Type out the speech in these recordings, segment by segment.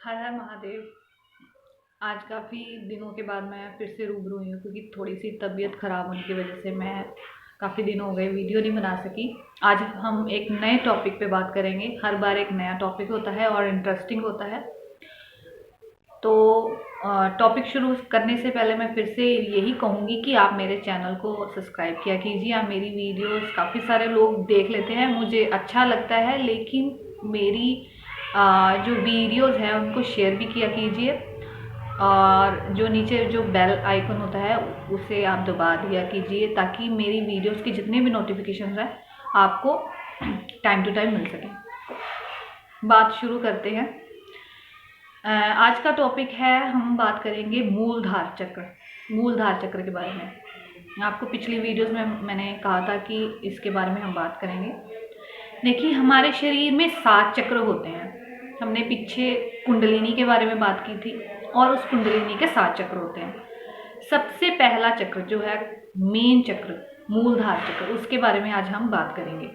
हर हर महादेव। आज काफ़ी दिनों के बाद मैं फिर से रूबरू हुई हूँ क्योंकि थोड़ी सी तबीयत ख़राब होने की वजह से मैं काफ़ी दिन हो गए वीडियो नहीं बना सकी। आज हम एक नए टॉपिक पे बात करेंगे। हर बार एक नया टॉपिक होता है और इंटरेस्टिंग होता है। तो टॉपिक शुरू करने से पहले मैं फिर से यही कहूँगी कि आप मेरे चैनल को सब्सक्राइब किया कीजिए। आप मेरी वीडियोस काफ़ी सारे लोग देख लेते हैं, मुझे अच्छा लगता है, लेकिन मेरी जो वीडियोस हैं उनको शेयर भी किया कीजिए। और जो नीचे जो बेल आइकन होता है उसे आप दबा दिया कीजिए ताकि मेरी वीडियोस की जितने भी नोटिफिकेशन हैं आपको टाइम टू टाइम मिल सकें। बात शुरू करते हैं। आज का टॉपिक है, हम बात करेंगे मूलधार चक्र। मूलधार चक्र के बारे में आपको पिछली वीडियोस में मैंने कहा था कि इसके बारे में हम बात करेंगे। देखिए, हमारे शरीर में 7 चक्र होते हैं। हमने पीछे कुंडलिनी के बारे में बात की थी और उस कुंडलिनी के 7 चक्र होते हैं। सबसे पहला चक्र जो है मेन चक्र, मूलधार चक्र, उसके बारे में आज हम बात करेंगे।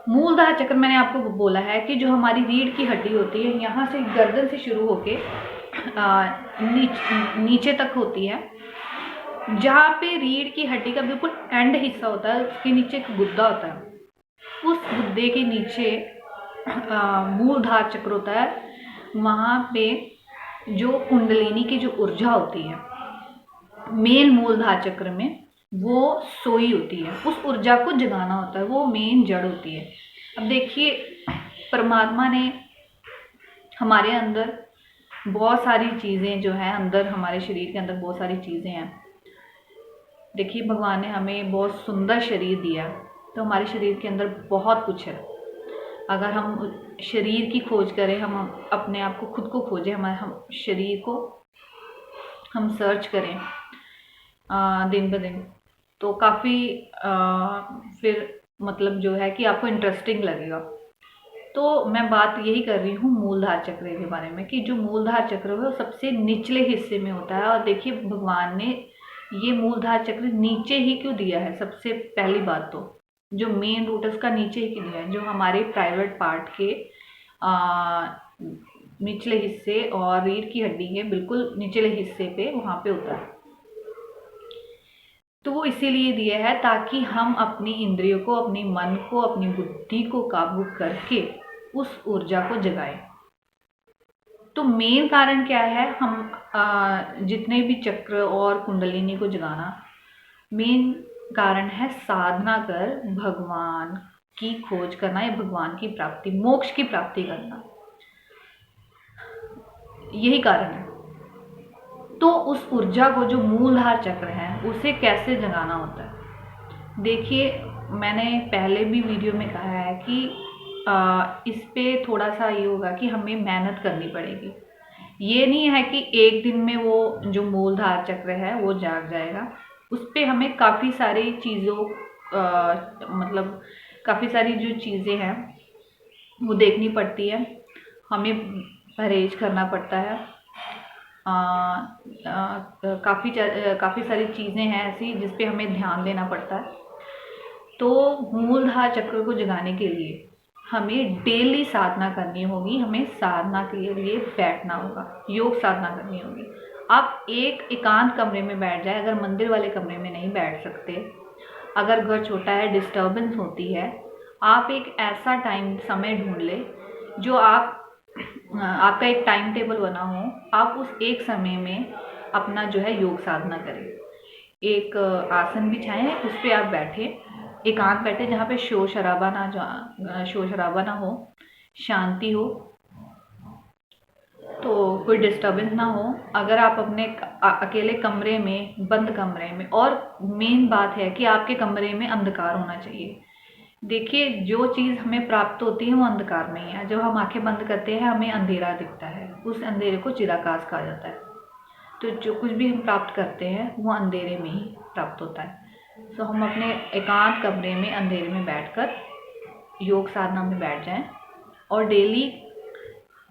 मूलधार चक्र मैंने आपको बोला है कि जो हमारी रीढ़ की हड्डी होती है, यहाँ से गर्दन से शुरू होके नीचे तक होती है। जहाँ पे रीढ़ की हड्डी का बिल्कुल एंड हिस्सा होता है, उसके नीचे एक गुद्दा होता है। उस गुद्दे के नीचे मूलधार चक्र होता है। वहाँ पे जो कुंडलिनी की जो ऊर्जा होती है मेन मूलधार चक्र में, वो सोई होती है। उस ऊर्जा को जगाना होता है, वो मेन जड़ होती है। अब देखिए, परमात्मा ने हमारे अंदर बहुत सारी चीज़ें जो हैं, अंदर हमारे शरीर के अंदर बहुत सारी चीज़ें हैं। देखिए, भगवान ने हमें बहुत सुंदर शरीर दिया, तो हमारे शरीर के अंदर बहुत कुछ है। अगर हम शरीर की खोज करें, हम अपने आप को खुद को खोजें, हम शरीर को हम सर्च करें दिन ब दिन, तो काफ़ी फिर मतलब जो है कि आपको इंटरेस्टिंग लगेगा। तो मैं बात यही कर रही हूँ मूलधार चक्र के बारे में कि जो मूलधार चक्र है वो सबसे निचले हिस्से में होता है। और देखिए, भगवान ने ये मूलधार चक्र नीचे ही क्यों दिया है? सबसे पहली बात तो जो मेन रूट है उसका नीचे ही क्यों दिया है? जो हमारे प्राइवेट पार्ट के निचले हिस्से और रीढ़ की हड्डी के बिल्कुल निचले हिस्से पे वहाँ पे होता है। तो वो इसीलिए दिया है ताकि हम अपनी इंद्रियों को, अपनी मन को, अपनी बुद्धि को काबू करके उस ऊर्जा को जगाएं। तो मेन कारण क्या है? हम जितने भी चक्र और कुंडलिनी को जगाना, मेन कारण है साधना कर भगवान की खोज करना या भगवान की प्राप्ति, मोक्ष की प्राप्ति करना। यही कारण है। तो उस ऊर्जा को, जो मूलधार चक्र है, उसे कैसे जगाना होता है? देखिए, मैंने पहले भी वीडियो में कहा है कि इस पे थोड़ा सा ये होगा कि हमें मेहनत करनी पड़ेगी। ये नहीं है कि एक दिन में वो जो मूलधार चक्र है वो जाग जाएगा। उस पे हमें काफ़ी सारी चीज़ों मतलब काफ़ी सारी जो चीज़ें हैं वो देखनी पड़ती है। हमें परहेज करना पड़ता है। काफ़ी सारी चीज़ें हैं ऐसी जिस पे हमें ध्यान देना पड़ता है। तो मूलधार चक्र को जगाने के लिए हमें डेली साधना करनी होगी। हमें साधना के लिए बैठना होगा, योग साधना करनी होगी। आप एक एकांत कमरे में बैठ जाए, अगर मंदिर वाले कमरे में नहीं बैठ सकते, अगर घर छोटा है, डिस्टर्बेंस होती है, आप एक ऐसा समय ढूंढ ले जो आपका एक टाइम टेबल बना हो। आप उस एक समय में अपना जो है योग साधना करें। एक आसन बिछाएं, उस पर आप बैठें, एकांत बैठे जहाँ पे शोर शराबा ना हो, शांति हो, तो कोई डिस्टर्बेंस ना हो। अगर आप अपने अकेले कमरे में, बंद कमरे में, और मेन बात है कि आपके कमरे में अंधकार होना चाहिए। देखिए, जो चीज़ हमें प्राप्त होती है वो अंधकार में ही है। जब हम आंखें बंद करते हैं हमें अंधेरा दिखता है, उस अंधेरे को चिराकाश कहा जाता है। तो जो कुछ भी हम प्राप्त करते हैं वो अंधेरे में ही प्राप्त होता है। तो हम अपने एकांत कमरे में अंधेरे में बैठकर योग साधना में बैठ जाएं। और डेली,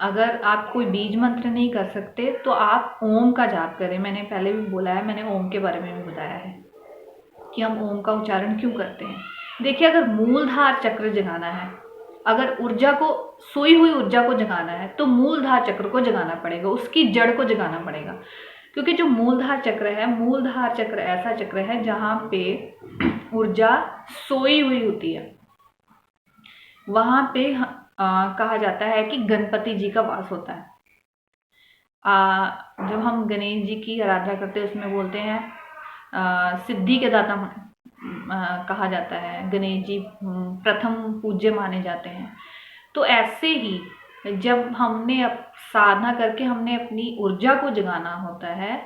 अगर आप कोई बीज मंत्र नहीं कर सकते तो आप ओम का जाप करें। मैंने पहले भी बोला है, मैंने ओम के बारे में भी बताया है कि हम ओम का उच्चारण क्यों करते हैं। देखिए, अगर मूलधार चक्र जगाना है, अगर ऊर्जा को, सोई हुई ऊर्जा को जगाना है तो मूलधार चक्र को जगाना पड़ेगा, उसकी जड़ को जगाना पड़ेगा। क्योंकि जो मूलधार चक्र है, मूलधार चक्र ऐसा चक्र है जहाँ पे ऊर्जा सोई हुई होती है। वहाँ पे कहा जाता है कि गणपति जी का वास होता है। जब हम गणेश जी की आराधना करते हैं उसमें बोलते हैं सिद्धि के दाता कहा जाता है, गणेश जी प्रथम पूज्य माने जाते हैं। तो ऐसे ही जब हमने साधना करके हमने अपनी ऊर्जा को जगाना होता है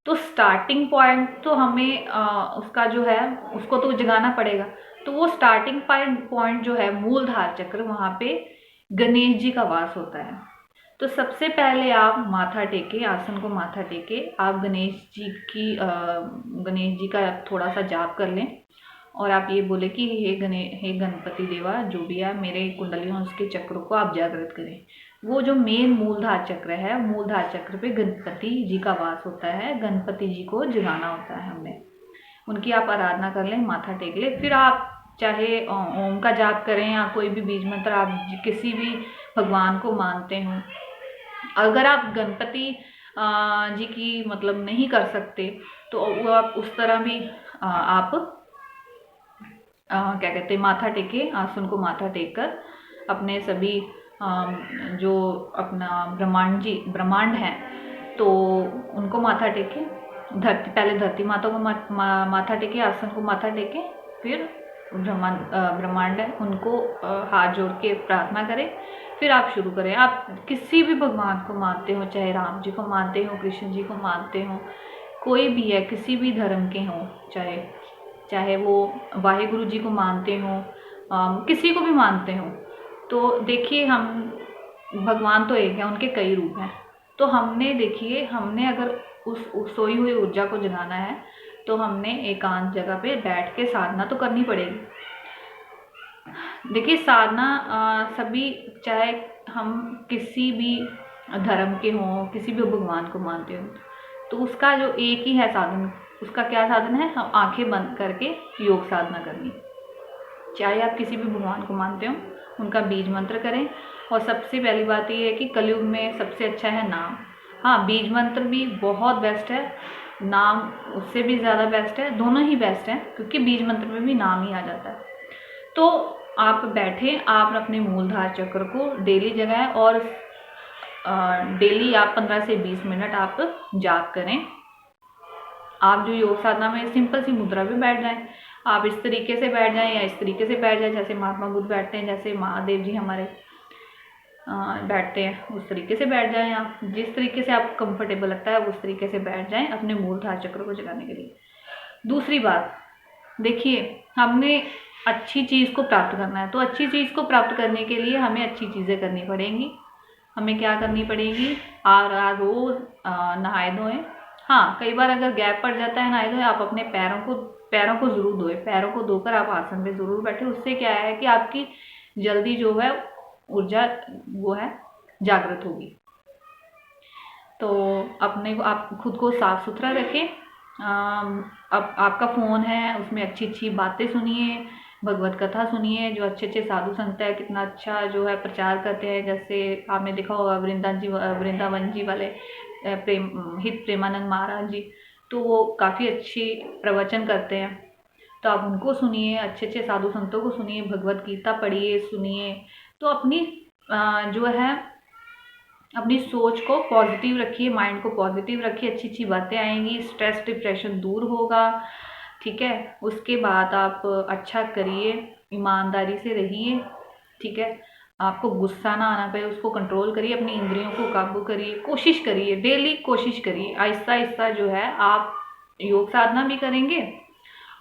तो स्टार्टिंग पॉइंट तो हमें उसका जो है उसको तो जगाना पड़ेगा। तो वो स्टार्टिंग पॉइंट जो है मूलधार चक्र, वहाँ पे गणेश जी का वास होता है। तो सबसे पहले आप माथा टेके, आसन को माथा टेके आप गणेश जी का थोड़ा सा जाप कर लें और आप ये बोले कि हे गणपति देवा, जो भी है मेरे कुंडलियों उसके चक्रों को आप जागृत करें। वो जो मेन मूलधार चक्र है, मूलधार चक्र पे गणपति जी का वास होता है, गणपति जी को जगाना होता है हमने। उनकी आप आराधना कर लें, माथा टेक लें। फिर आप चाहे ओम का जाप करें या कोई भी बीज मंत्र, आप किसी भी भगवान को मानते हो। अगर आप गणपति जी की मतलब नहीं कर सकते तो वो आप उस तरह भी आप क्या कहते हैं, माथा टेके, आसन को माथा टेक कर अपने सभी जो अपना ब्रह्मांड है तो उनको माथा टेके, पहले धरती माता को माथा टेके, आसन को माथा टेके, फिर ब्रह्मांड है उनको हाथ जोड़ के प्रार्थना करें। फिर आप शुरू करें। आप किसी भी भगवान को मानते हो, चाहे राम जी को मानते हो, कृष्ण जी को मानते हो, कोई भी है, किसी भी धर्म के हों, चाहे वो वाहेगुरु जी को मानते हो, किसी को भी मानते हो, तो देखिए हम भगवान तो एक है, उनके कई रूप हैं। तो हमने अगर उस सोई हुई ऊर्जा को जगाना है तो हमने एकांत जगह पे बैठ के साधना तो करनी पड़ेगी। देखिए साधना सभी, चाहे हम किसी भी धर्म के हों, किसी भी भगवान को मानते हो, तो उसका जो एक ही है साधन, उसका क्या साधन है, हम आंखें बंद करके योग साधना करनी। चाहे आप किसी भी भगवान को मानते हो, उनका बीज मंत्र करें। और सबसे पहली बात ये है कि कलयुग में सबसे अच्छा है नाम। हाँ, बीज मंत्र भी बहुत बेस्ट है, नाम उससे भी ज़्यादा बेस्ट है, दोनों ही बेस्ट हैं क्योंकि बीज मंत्र में भी नाम ही आ जाता है। तो आप बैठे, आप अपने मूलधार चक्र को डेली जगाएं और डेली आप 15 से 20 मिनट आप जाप करें। आप जो योग साधना में सिंपल सी मुद्रा पे बैठ जाएं, आप इस तरीके से बैठ जाएं या इस तरीके से बैठ जाएं जैसे महात्मा बुद्ध बैठते हैं, जैसे महादेव जी हमारे बैठते हैं, उस तरीके से बैठ जाएं। आप जिस तरीके से आपको कंफर्टेबल लगता है उस तरीके से बैठ जाएं अपने मूलधार चक्र को जगाने के लिए। दूसरी बात, देखिए हमने अच्छी चीज़ को प्राप्त करना है, तो अच्छी चीज़ को प्राप्त करने के लिए हमें अच्छी चीज़ें करनी पड़ेंगी। हमें क्या करनी पड़ेगी, रोज़ नहाए धोएं। हाँ, कई बार अगर गैप पड़ जाता है नहाए धोएं, आप अपने पैरों को ज़रूर धोएं। पैरों को धोकर आप आसन में ज़रूर बैठे। उससे क्या है कि आपकी जल्दी जो है ऊर्जा वो है जागृत होगी। तो आप खुद को साफ सुथरा रखें। अब आपका फ़ोन है, उसमें अच्छी अच्छी बातें सुनिए, भगवत कथा सुनिए। जो अच्छे अच्छे साधु संत है कितना अच्छा जो है प्रचार करते हैं। जैसे आपने देखा होगा वृंदावन जी वाले हित प्रेमानंद महाराज जी, तो वो काफ़ी अच्छी प्रवचन करते हैं। तो आप उनको सुनिए, अच्छे अच्छे साधु संतों को सुनिए, भगवत गीता पढ़िए, सुनिए। तो अपनी जो है अपनी सोच को पॉजिटिव रखिए, माइंड को पॉजिटिव रखिए, अच्छी अच्छी बातें आएंगी, स्ट्रेस डिप्रेशन दूर होगा। ठीक है, उसके बाद आप अच्छा करिए, ईमानदारी से रहिए। ठीक है, आपको गुस्सा ना आना पाए उसको कंट्रोल करिए, अपनी इंद्रियों को काबू करिए, कोशिश करिए, डेली कोशिश करिए। आहिस्ता आहिस्ता जो है आप योग साधना भी करेंगे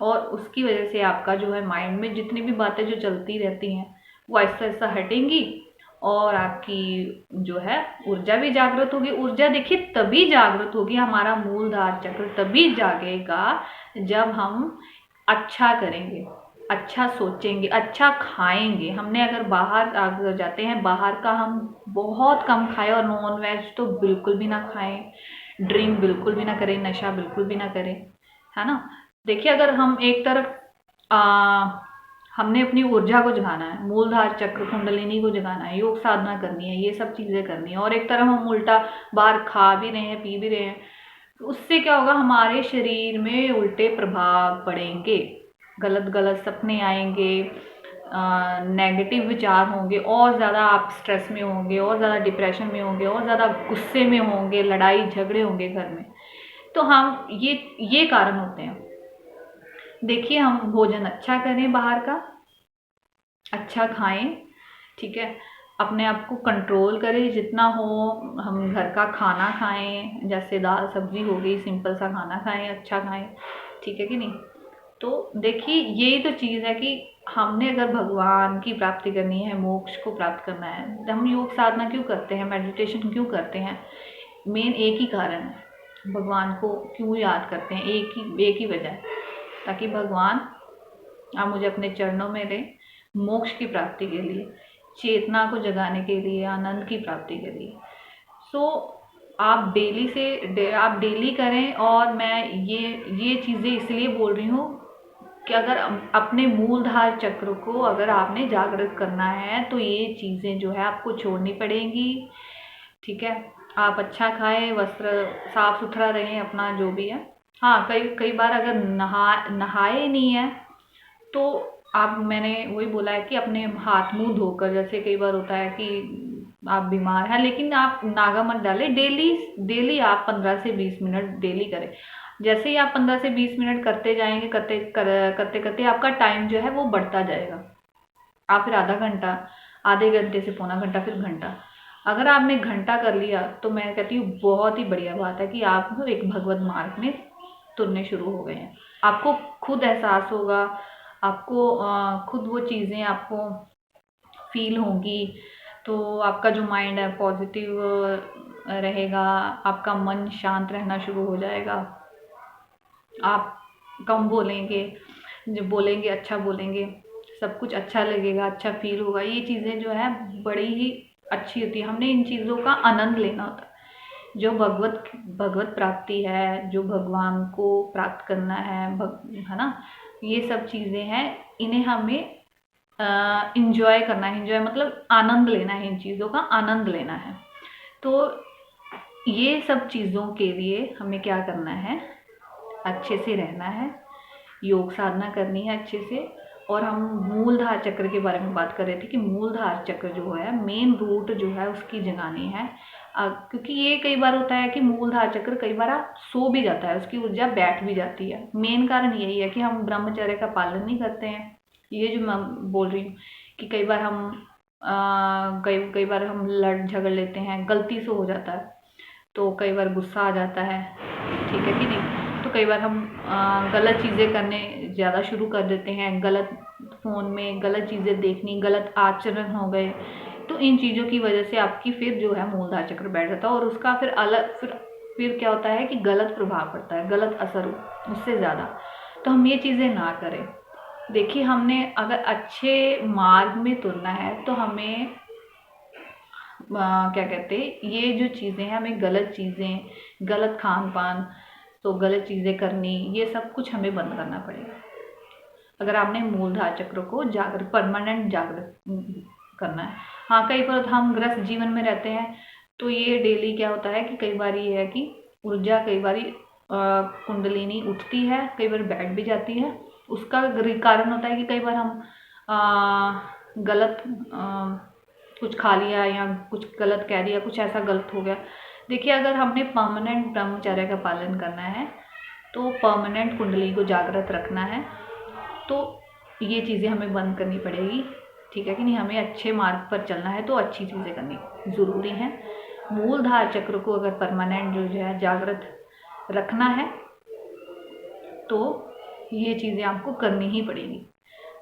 और उसकी वजह से आपका जो है माइंड में जितनी भी बातें जो चलती रहती हैं वो आहिस्ता आहिस्ता हटेंगी और आपकी जो है ऊर्जा भी जागृत होगी। ऊर्जा देखिए तभी जागृत होगी, हमारा मूलधार चक्र तभी जागेगा जब हम अच्छा करेंगे, अच्छा सोचेंगे, अच्छा खाएंगे। हमने अगर जाते हैं बाहर का, हम बहुत कम खाएं और नॉन वेज तो बिल्कुल भी ना खाएं, ड्रिंक बिल्कुल भी ना करें, नशा बिल्कुल भी ना करें, है ना। देखिए अगर हम एक तरफ हमने अपनी ऊर्जा को जगाना है, मूलधार चक्र कुंडलिनी को जगाना है, योग साधना करनी है, ये सब चीज़ें करनी है। और एक तरफ हम उल्टा बाहर खा भी रहे हैं, पी भी रहे हैं, तो उससे क्या होगा, हमारे शरीर में उल्टे प्रभाव पड़ेंगे, गलत गलत सपने आएंगे, नेगेटिव विचार होंगे, और ज़्यादा आप स्ट्रेस में होंगे, और ज़्यादा डिप्रेशन में होंगे, और ज़्यादा गुस्से में होंगे, लड़ाई झगड़े होंगे घर में। तो हम ये कारण होते हैं। देखिए, हम भोजन अच्छा करें, बाहर का अच्छा खाएं, ठीक है, अपने आप को कंट्रोल करें जितना हो, हम घर का खाना खाएं, जैसे दाल सब्जी हो गई, सिंपल सा खाना खाएं, अच्छा खाएं, ठीक है कि नहीं। तो देखिए, यही तो चीज़ है कि हमने अगर भगवान की प्राप्ति करनी है, मोक्ष को प्राप्त करना है, तो हम योग साधना क्यों करते हैं, मेडिटेशन क्यों करते हैं। मेन एक ही कारण है, भगवान को क्यों याद करते हैं, एक ही वजह है, ताकि भगवान आप मुझे अपने चरणों में लें, मोक्ष की प्राप्ति के लिए, चेतना को जगाने के लिए, आनंद की प्राप्ति के लिए। सो आप आप डेली करें। और मैं ये चीज़ें इसलिए बोल रही हूँ कि अगर अपने मूलधार चक्र को अगर आपने जागृत करना है, तो ये चीज़ें जो है आपको छोड़नी पड़ेंगी, ठीक है। आप अच्छा खाएं, वस्त्र साफ सुथरा रहें, अपना जो भी है। हाँ, कई कई बार अगर नहाए नहीं है, तो मैंने वही बोला है कि अपने हाथ मुंह धोकर, जैसे कई बार होता है कि आप बीमार हैं, लेकिन आप नागा मत डालें, डेली डेली आप 15 से 20 मिनट डेली करें। जैसे ही आप 15 से 20 मिनट करते जाएंगे, करते करते आपका टाइम जो है वो बढ़ता जाएगा। आप फिर आधा घंटा, आधे घंटे से पौना घंटा, फिर घंटा, अगर आपने घंटा कर लिया, तो मैं कहती हूँ बहुत ही बढ़िया बात है कि आप एक भगवत मार्ग में तुरने शुरू हो गए हैं। आपको खुद एहसास होगा, आपको खुद वो चीज़ें आपको फील होंगी, तो आपका जो माइंड है पॉजिटिव रहेगा, आपका मन शांत रहना शुरू हो जाएगा, आप कम बोलेंगे, जब बोलेंगे अच्छा बोलेंगे, सब कुछ अच्छा लगेगा, अच्छा फील होगा। ये चीज़ें जो है बड़ी ही अच्छी होती है, हमने इन चीज़ों का आनंद लेना होता है। जो भगवत प्राप्ति है, जो भगवान को प्राप्त करना है ना, ये सब चीज़ें हैं, इन्हें हमें इंजॉय करना है। इंजॉय मतलब आनंद लेना है, इन चीज़ों का आनंद लेना है। तो ये सब चीज़ों के लिए हमें क्या करना है, अच्छे से रहना है, योग साधना करनी है अच्छे से। और हम मूलधार चक्र के बारे में बात कर रहे थे कि मूलधार चक्र जो है, मेन रूट जो है उसकी जगानी है। क्योंकि ये कई बार होता है कि मूलधार चक्र कई बार सो भी जाता है, उसकी ऊर्जा बैठ भी जाती है। मेन कारण यही है कि हम ब्रह्मचर्य का पालन नहीं करते हैं। ये जो मैं बोल रही हूँ कि कई बार हम कई बार हम लड़ झगड़ लेते हैं, गलती से हो जाता है, तो कई बार गुस्सा आ जाता है, ठीक है कि नहीं। तो कई बार हम गलत चीज़ें करने ज़्यादा शुरू कर देते हैं, गलत फ़ोन में गलत चीज़ें देखनी, गलत आचरण हो गए, तो इन चीज़ों की वजह से आपकी फिर जो है मूलधार चक्र बैठ जाता है, और उसका फिर क्या होता है कि गलत प्रभाव पड़ता है, गलत असर उससे ज़्यादा। तो हम ये चीज़ें ना करें। देखिए, हमने अगर अच्छे मार्ग में तुरना है, तो हमें क्या कहते हैं, ये जो चीज़ें हैं, हमें गलत चीज़ें, गलत खान पान, तो गलत चीज़ें करनी, ये सब कुछ हमें बंद करना पड़ेगा अगर आपने मूलधार चक्र को परमानेंट जागृत करना है। हाँ, कई बार हम ग्रस्त जीवन में रहते हैं, तो ये डेली क्या होता है कि कई बार ये है कि ऊर्जा कई बार कुंडलिनी उठती है, कई बार बैठ भी जाती है। उसका कारण होता है कि कई बार हम गलत कुछ खा लिया, या कुछ गलत कह दिया, कुछ ऐसा गलत हो गया। देखिए, अगर हमने परमानेंट ब्रह्मचर्य का पालन करना है, तो परमानेंट कुंडली को जागृत रखना है, तो ये चीज़ें हमें बंद करनी पड़ेगी, ठीक है कि नहीं। हमें अच्छे मार्ग पर चलना है, तो अच्छी चीज़ें करनी ज़रूरी हैं। मूलधार चक्र को अगर परमानेंट जो है जागृत रखना है, तो ये चीज़ें आपको करनी ही पड़ेगी।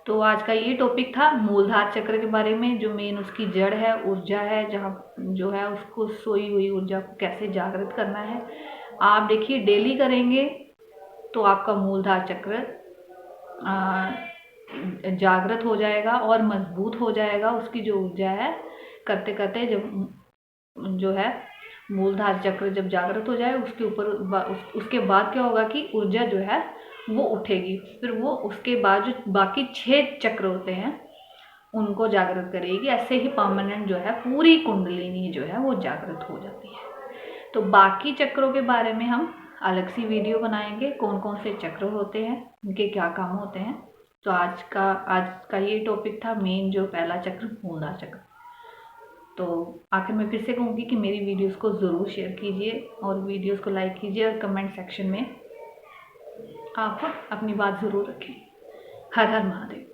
तो आज का ये टॉपिक था मूलधार चक्र के बारे में, जो मेन उसकी जड़ है, ऊर्जा है, जहाँ जो है उसको सोई हुई ऊर्जा को कैसे जागृत करना है। आप देखिए, डेली करेंगे तो आपका मूलधार चक्र जागृत हो जाएगा और मजबूत हो जाएगा। उसकी जो ऊर्जा है, करते करते जब जो है मूलधार चक्र जब जागृत हो जाए उसके ऊपर उसके बाद क्या होगा कि ऊर्जा जो है वो उठेगी, फिर वो उसके बाद जो बाकी 6 चक्र होते हैं उनको जागृत करेगी। ऐसे ही परमानेंट जो है पूरी कुंडलिनी जो है वो जागृत हो जाती है। तो बाकी चक्रों के बारे में हम अलग सी वीडियो बनाएंगे, कौन कौन से चक्र होते हैं, उनके क्या काम होते हैं। तो आज का ये टॉपिक था मेन, जो पहला चक्र मूलधार चक्र। तो आखिर में फिर से कहूँगी कि मेरी वीडियोस को ज़रूर शेयर कीजिए और वीडियोस को लाइक कीजिए और कमेंट सेक्शन में आप अपनी बात ज़रूर रखें। हर हर महादेव।